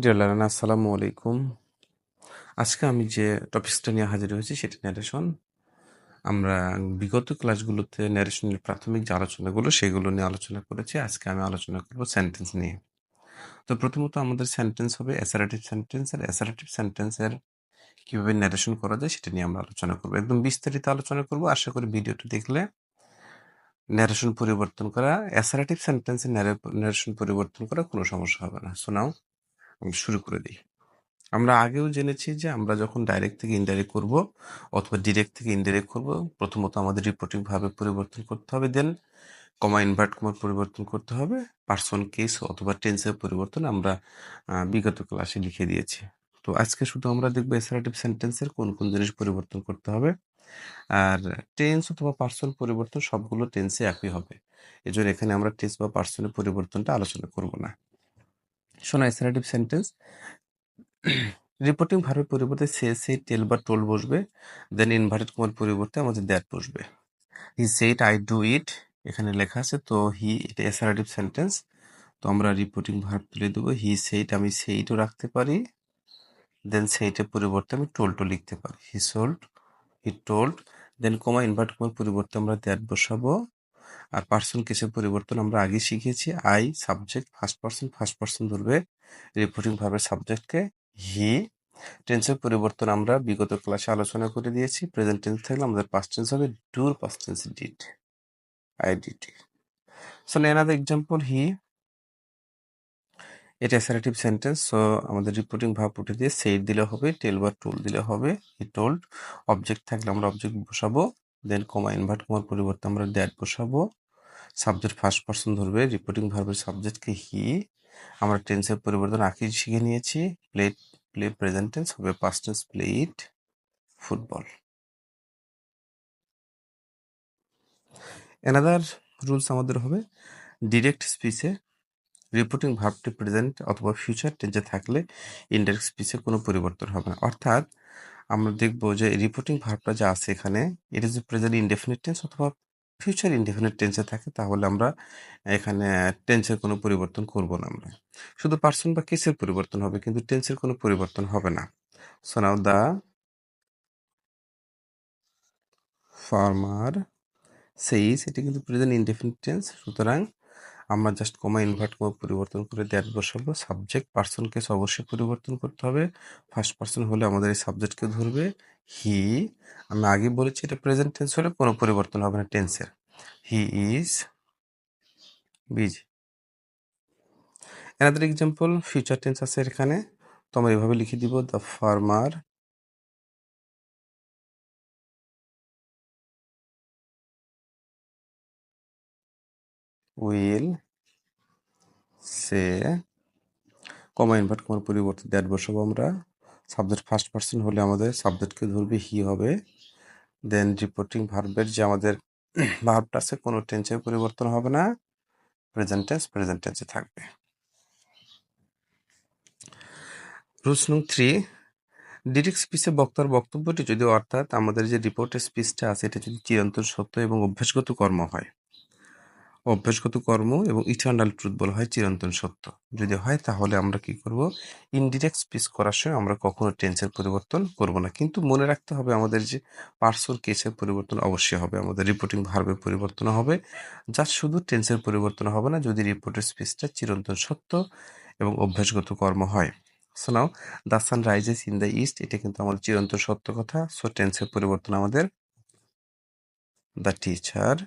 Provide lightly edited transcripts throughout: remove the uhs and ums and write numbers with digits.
Deer learner আসসালামু আলাইকুম। আজকে আমি যে টপিকসটা নিয়ে হাজির হয়েছি সেটা ন্যারেশন। আমরা বিগত ক্লাসগুলোতে ন্যারেশনের প্রাথমিক যে আলোচনাগুলো সেগুলো নিয়ে আলোচনা করেছি। আজকে আমি আলোচনা করব সেন্টেন্স নিয়ে। তো প্রথমত আমাদের সেন্টেন্স হবে অ্যাসারেটিভ সেন্টেন্স, আর অ্যাসারেটিভ সেন্টেন্সের কীভাবে ন্যারেশন করা যায় সেটা নিয়ে আমরা আলোচনা করব। একদম বিস্তারিত আলোচনা করব। আশা করি ভিডিওটা দেখলে ন্যারেশন পরিবর্তন করা, অ্যাসারেটিভ সেন্টেন্সে ন্যারেশন পরিবর্তন করা কোনো সমস্যা হবে না। সো নাও আমি শুরু করে দিই। আমরা আগেও জেনেছি যে আমরা যখন ডাইরেক্ট থেকে ইনডাইরেক্ট করব অথবা ডিরেক্ট থেকে ইনডাইরেক্ট করব, প্রথমত আমাদের রিপোর্টিং ভাবে পরিবর্তন করতে হবে, দেন কমা ইনভার্ট কমার পরিবর্তন করতে হবে, পার্সন কেস অথবা টেন্সের পরিবর্তন আমরা বিগত ক্লাসে লিখে দিয়েছি। তো আজকে শুধু আমরা দেখবো অ্যাসারেটিভ সেন্টেন্সের কোন কোন জিনিস পরিবর্তন করতে হবে। আর টেন্স অথবা পার্সন পরিবর্তন সবগুলো টেন্সে একই হবে, এজন্য এখানে আমরা টেন্স বা পার্সনের পরিবর্তনটা আলোচনা করব না। শোনা, অ্যাসারেটিভ সেন্টেন্স রিপোর্টিং ভার্বের পরিবর্তে সে টেল বা টোল বসবে, দেন ইনভার্টেড কমার পরিবর্তে আমাদের দ্যাট বসবে। He said I do it, এখানে লেখা আছে তো হি, এটা অ্যাসারেটিভ সেন্টেন্স। তো আমরা রিপোর্টিং ভার্ব তুলে দেবো। হি সেড, আমি সেইটও রাখতে পারি, দেন সেইটের পরিবর্তে আমি টোল্ডও লিখতে পারি। He sold, he told, then comma inverted কমার পরিবর্তে আমরা দ্যাট বসাবো। আর পার্সন কেসের পরিবর্তন আমরা আগে শিখেছি, আই সাবজেক্ট ফার্স্ট পার্সন ধরবে রিপোর্টিং ভার্বের সাবজেক্টকে। হি টেন্সের পরিবর্তন আমরা বিগত ক্লাসে আলোচনা করে দিয়েছি। প্রেজেন্ট টেন্স থাকলে আমাদের পাস্ট টেন্স হবে ডুর, past tense did, I did. So another example, he, এটা অ্যাসারেটিভ সেন্টেন্স। সো আমাদের রিপোর্টিং ভার্ব উঠে দিয়ে সেইড দিলে হবে, টেল বা টোল দিলে হবে। হি টোল্ড, অবজেক্ট থাকলে আমরা অবজেক্ট বসাবো, দেন কমা ইনভার্ট কমার পরিবর্তে আমরা দ্যাট বসাবো। সাবজেক্ট ফার্স্ট পার্সন ধরবে রিপোর্টিং ভার্বের সাবজেক্টকে হি। আমরা টেন্সের পরিবর্তন আগে শিখে নিয়েছি, প্লে প্রেজেন্ট টেন্স হবে past tense played football. Another rules আমাদের হবে, ডিরেক্ট স্পিচে রিপোর্টিং ভার্বটি প্রেজেন্ট অথবা ফিউচার টেন্সে থাকলে ইনডাইরেক্ট স্পিচে কোনো পরিবর্তন হবে না। অর্থাৎ আমরা দেখব যে রিপোর্টিং ভার্বটা যা আছে এখানে, এটা যদি প্রেজেন্ট ইনডেফিনিট টেন্স অথবা ফিউচার ইনডেফিনিট টেন্সে থাকে তাহলে আমরা এখানে টেন্সের কোনো পরিবর্তন করব না। আমরা শুধু পার্সন বা কেসের পরিবর্তন হবে, কিন্তু টেন্সের কোনো পরিবর্তন হবে না। So now the farmer says, এটা কিন্তু প্রেজেন্ট ইনডেফিনিট টেন্স, সুতরাং আমরা জাস্ট কমা ইনভার্ট কমা পরিবর্তন করে দ্যাট বসাবো। সাবজেক্ট পার্সন কেস অবশ্যই পরিবর্তন করতে হবে, ফার্স্ট পার্সন হলে আমাদের এই সাবজেক্টকে ধরবে হি। আমি আগে বলেছি এটা প্রেজেন্ট টেন্স হলে কোনো পরিবর্তন হবে না টেন্সের। He is busy. Another example, future tense আছে এখানে, তো আমরা এভাবে লিখে দিব, the farmer will say, comma inverted কমার পরিবর্তে দ্যাট বসাবো আমরা। সাবজেক্ট ফার্স্ট পার্সন হলে আমাদের সাবজেক্টকে ধরবে হি হবে, দেন রিপোর্টিং ভার্বের যে আমাদের ভার্বটা আছে কোনো টেন্সের পরিবর্তন হবে না, প্রেজেন্ট টেন্সে থাকবে। রুলস নং 3, ডিরেক্ট স্পিচে বক্তার বক্তব্যটি যদি, অর্থাৎ আমাদের যে রিপোর্টের স্পিচটা আছে এটা যদি চিরন্তন সত্য এবং অভ্যাসগত কর্ম হয়, অভ্যাসগত কর্ম এবং ইটার্নাল ট্রুথ বলা হয় চিরন্তন সত্য যদি হয়, তাহলে আমরা কি করব, ইনডিরেক্ট স্পিচ করার সময় আমরা কখনো টেন্সের পরিবর্তন করব না। কিন্তু মনে রাখতে হবে আমাদের যে পার্সন কেসের পরিবর্তন অবশ্যই হবে, আমাদের রিপোর্টিং ভার্বের পরিবর্তন হবে, যা শুধু টেন্সের পরিবর্তন হবে না যদি রিপোর্টের স্পিচটা চিরন্তন সত্য এবং অভ্যাসগত কর্ম হয়। So now the sun rises in the east, এটা কিন্তু আমাদের চিরন্তন সত্য কথা। সো টেন্সের পরিবর্তন আমাদের দ্য টিচার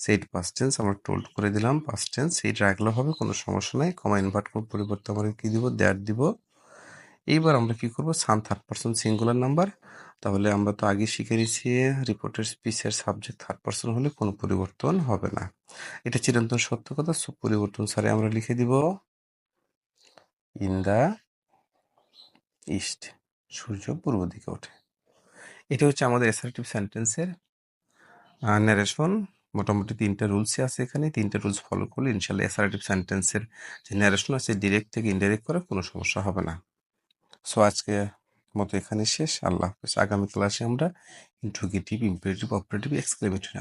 সেইট পাস্ট টেন্স, আমরা টোল্ড করে দিলাম পাস্ট টেন্স, সেইট রাখলে হবে, কোনো সমস্যা নাই। কমা ইনভার্ট করার পরিবর্তে আমরা কি দিব, দ্যাট দিব। এইবার আমরা কি করব, সান থার্ড পার্সন সিঙ্গুলার নাম্বার, তাহলে আমরা তো আগে শিখে নিয়েছি রিপোর্টের স্পিচের সাবজেক্ট থার্ড পার্সন হলে কোনো পরিবর্তন হবে না, এটা চিরন্তন সত্য কথা। সব পরিবর্তন ছাড়াই আমরা লিখে দিব ইন দ্য ইস্ট, সূর্য পূর্ব দিকে ওঠে। এটা হচ্ছে আমাদের অ্যাসার্টিভ সেন্টেন্সের ন্যারেশন। মোটামুটি 3টা রুলসই আছে এখানে, 3টা রুলস ফলো করলে ইনশাল্লাহ অ্যাসার্টিভ সেন্টেন্সের যে ন্যারেশন আছে ডিরেক্ট থেকে ইনডাইরেক্ট করা কোনো সমস্যা হবে না। সো আজকে মতো এখানে শেষ। আল্লাহ হাফেজ। আগামী ক্লাসে আমরা ইন্ট্রোগেটিভ, ইম্পারেটিভ, অপারেটিভ, এক্সক্লেমেটরি